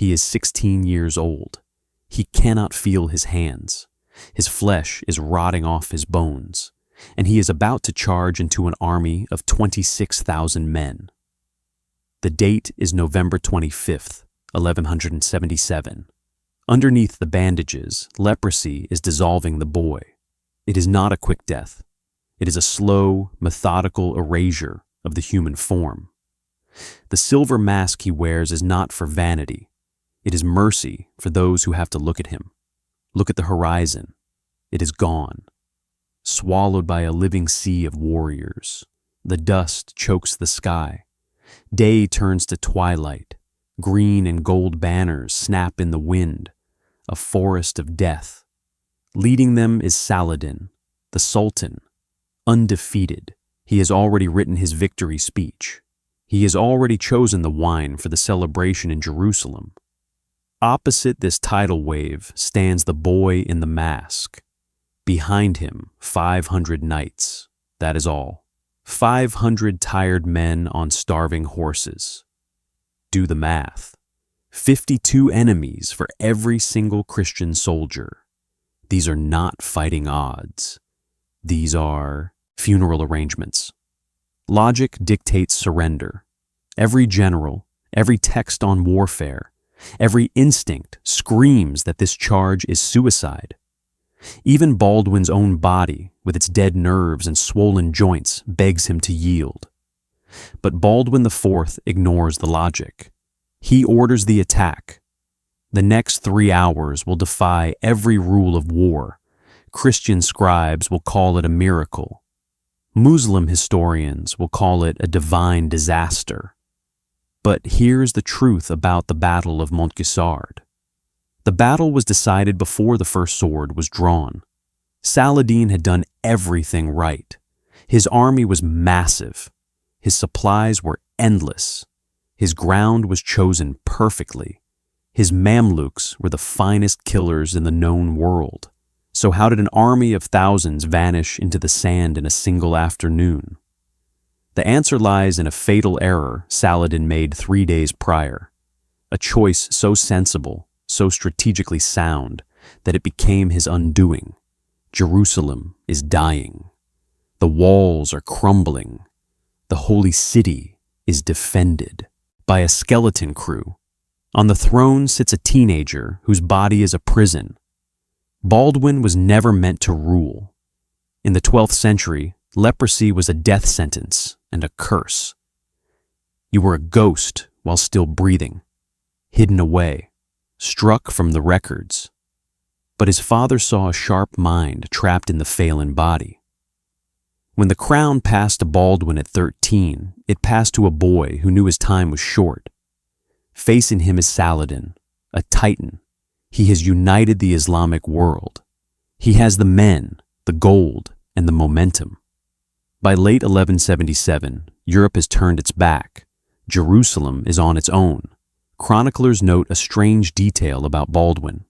He is 16 years old. He cannot feel his hands. His flesh is rotting off his bones, and he is about to charge into an army of 26,000 men. The date is November 25th, 1177. Underneath the bandages, leprosy is dissolving the boy. It is not a quick death. It is a slow, methodical erasure of the human form. The silver mask he wears is not for vanity. It is mercy for those who have to look at him. Look at the horizon. It is gone, swallowed by a living sea of warriors. The dust chokes the sky. Day turns to twilight. Green and gold banners snap in the wind, a forest of death. Leading them is Saladin, the Sultan, undefeated. He has already written his victory speech. He has already chosen the wine for the celebration in Jerusalem. Opposite this tidal wave stands the boy in the mask. Behind him, 500 knights. That is all. 500 tired men on starving horses. Do the math. 52 enemies for every single Christian soldier. These are not fighting odds. These are funeral arrangements. Logic dictates surrender. Every general, every text on warfare, every instinct screams that this charge is suicide. Even Baldwin's own body, with its dead nerves and swollen joints, begs him to yield. But Baldwin IV ignores the logic. He orders the attack. The next 3 hours will defy every rule of war. Christian scribes will call it a miracle. Muslim historians will call it a divine disaster. But here's the truth about the Battle of Montgisard. The battle was decided before the first sword was drawn. Saladin had done everything right. His army was massive. His supplies were endless. His ground was chosen perfectly. His Mamluks were the finest killers in the known world. So how did an army of thousands vanish into the sand in a single afternoon? The answer lies in a fatal error Saladin made 3 days prior. A choice so sensible, so strategically sound, that it became his undoing. Jerusalem is dying. The walls are crumbling. The holy city is defended by a skeleton crew. On the throne sits a teenager whose body is a prison. Baldwin was never meant to rule. In the 12th century, leprosy was a death sentence and a curse. You were a ghost while still breathing, hidden away, struck from the records. But his father saw a sharp mind trapped in the failing body. When the crown passed to Baldwin at 13, it passed to a boy who knew his time was short. Facing him is Saladin, a titan. He has united the Islamic world. He has the men, the gold, and the momentum. By late 1177, Europe has turned its back. Jerusalem is on its own. Chroniclers note a strange detail about Baldwin.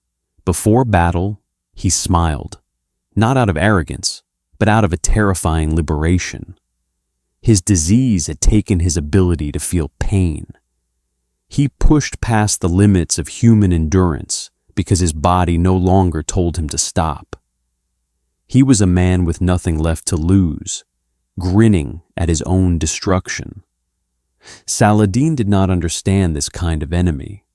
Before battle, he smiled, not out of arrogance, but out of a terrifying liberation. His disease had taken his ability to feel pain. He pushed past the limits of human endurance because his body no longer told him to stop. He was a man with nothing left to lose, grinning at his own destruction. Saladin did not understand this kind of enemy.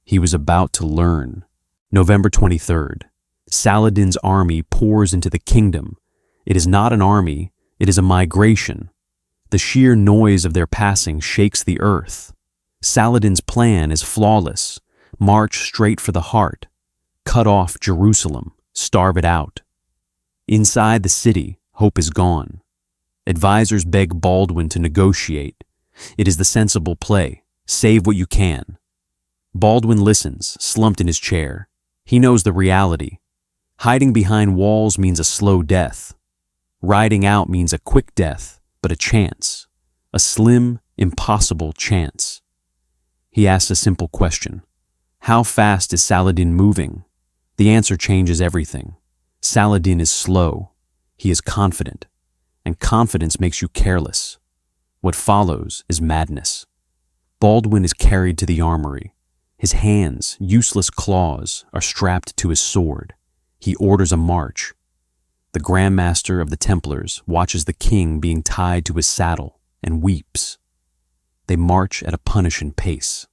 He was about to learn. November 23rd. Saladin's army pours into the kingdom. It is not an army, it is a migration. The sheer noise of their passing shakes the earth. Saladin's plan is flawless. March straight for the heart. Cut off Jerusalem. Starve it out. Inside the city, hope is gone. Advisors beg Baldwin to negotiate. It is the sensible play. Save what you can. Baldwin listens, slumped in his chair. He knows the reality. Hiding behind walls means a slow death. Riding out means a quick death, but a chance. A slim, impossible chance. He asks a simple question. How fast is Saladin moving? The answer changes everything. Saladin is slow. He is confident. And confidence makes you careless. What follows is madness. Baldwin is carried to the armory. His hands, useless claws, are strapped to his sword. He orders a march. The Grand Master of the Templars watches the king being tied to his saddle and weeps. They march at a punishing pace.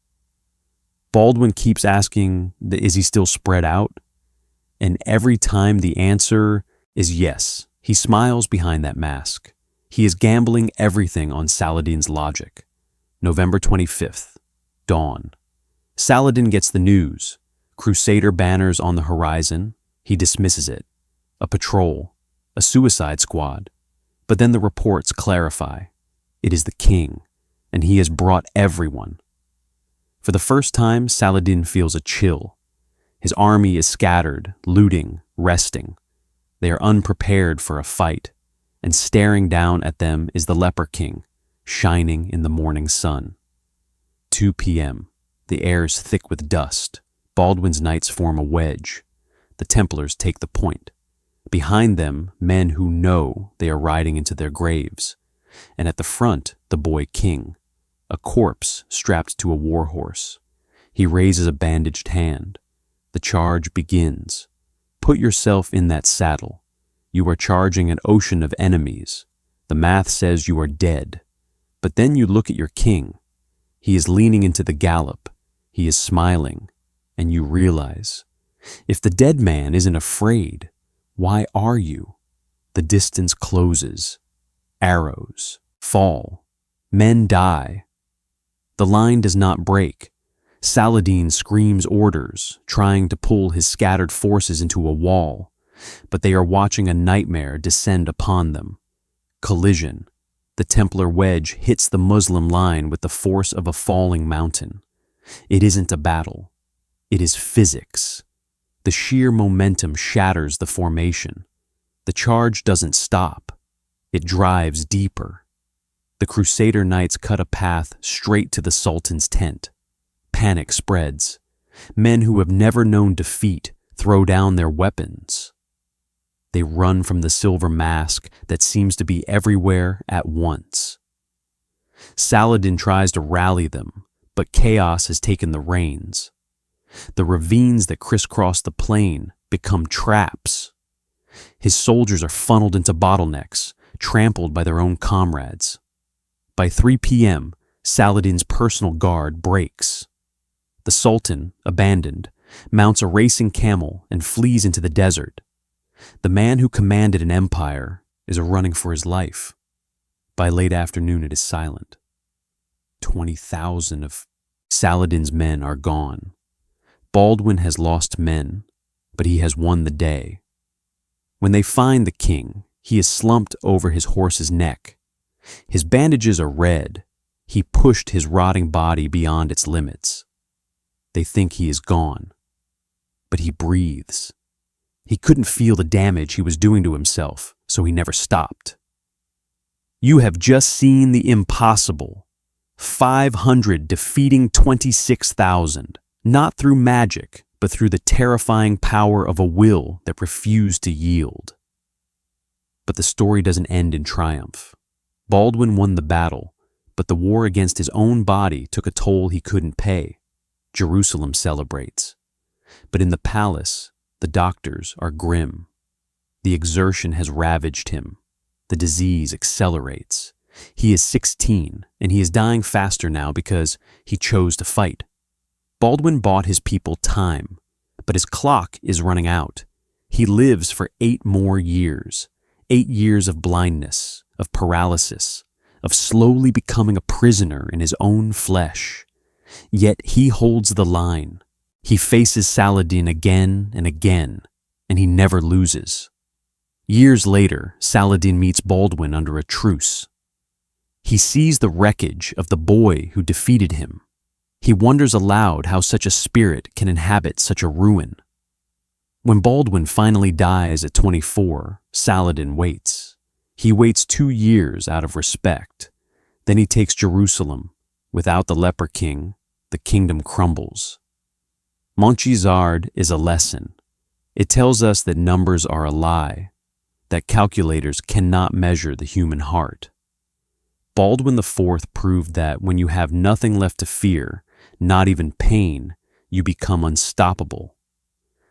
Baldwin keeps asking, is he still spread out? And every time the answer is yes. He smiles behind that mask. He is gambling everything on Saladin's logic. November 25th, dawn. Saladin gets the news. Crusader banners on the horizon. He dismisses it. A patrol. A suicide squad. But then the reports clarify. It is the king, and he has brought everyone. For the first time, Saladin feels a chill. His army is scattered, looting, resting. They are unprepared for a fight, and staring down at them is the Leper King, shining in the morning sun. 2 p.m. The air is thick with dust. Baldwin's knights form a wedge. The Templars take the point. Behind them, men who know they are riding into their graves. And at the front, the boy king, a corpse strapped to a war horse. He raises a bandaged hand. The charge begins. Put yourself in that saddle. You are charging an ocean of enemies. The math says you are dead. But then you look at your king. He is leaning into the gallop. He is smiling. And you realize, if the dead man isn't afraid, why are you? The distance closes. Arrows fall. Men die. The line does not break. Saladin screams orders, trying to pull his scattered forces into a wall, but they are watching a nightmare descend upon them. Collision. The Templar wedge hits the Muslim line with the force of a falling mountain. It isn't a battle. It is physics. The sheer momentum shatters the formation. The charge doesn't stop. It drives deeper. The Crusader knights cut a path straight to the Sultan's tent. Panic spreads. Men who have never known defeat throw down their weapons. They run from the silver mask that seems to be everywhere at once. Saladin tries to rally them, but chaos has taken the reins. The ravines that crisscross the plain become traps. His soldiers are funneled into bottlenecks, trampled by their own comrades. By 3 p.m., Saladin's personal guard breaks. The Sultan, abandoned, mounts a racing camel and flees into the desert. The man who commanded an empire is running for his life. By late afternoon, it is silent. 20,000 of Saladin's men are gone. Baldwin has lost men, but he has won the day. When they find the king, he is slumped over his horse's neck. His bandages are red. He pushed his rotting body beyond its limits. They think he is gone, but he breathes. He couldn't feel the damage he was doing to himself, so he never stopped. You have just seen the impossible. 500 defeating 26,000, not through magic, but through the terrifying power of a will that refused to yield. But the story doesn't end in triumph. Baldwin won the battle, but the war against his own body took a toll he couldn't pay. Jerusalem celebrates. But in the palace, the doctors are grim. The exertion has ravaged him. The disease accelerates. He is 16, and he is dying faster now because he chose to fight. Baldwin bought his people time, but his clock is running out. He lives for 8 more years. 8 years of blindness, of paralysis, of slowly becoming a prisoner in his own flesh. Yet he holds the line. He faces Saladin again and again, and he never loses. Years later, Saladin meets Baldwin under a truce. He sees the wreckage of the boy who defeated him. He wonders aloud how such a spirit can inhabit such a ruin. When Baldwin finally dies at 24, Saladin waits. He waits 2 years out of respect. Then he takes Jerusalem. Without the Leper King, the kingdom crumbles. Montgisard is a lesson. It tells us that numbers are a lie, that calculators cannot measure the human heart. Baldwin IV proved that when you have nothing left to fear, not even pain, you become unstoppable.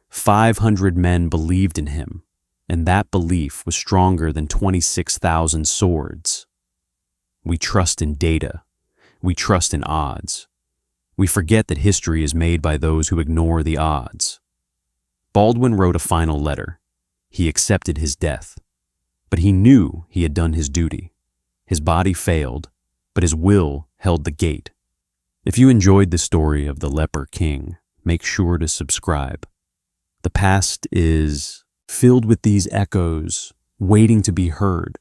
500 men believed in him, and that belief was stronger than 26,000 swords. We trust in data. We trust in odds. We forget that history is made by those who ignore the odds. Baldwin wrote a final letter. He accepted his death, but he knew he had done his duty. His body failed, but his will held the gate. If you enjoyed the story of the Leper King, make sure to subscribe. The past is filled with these echoes, waiting to be heard.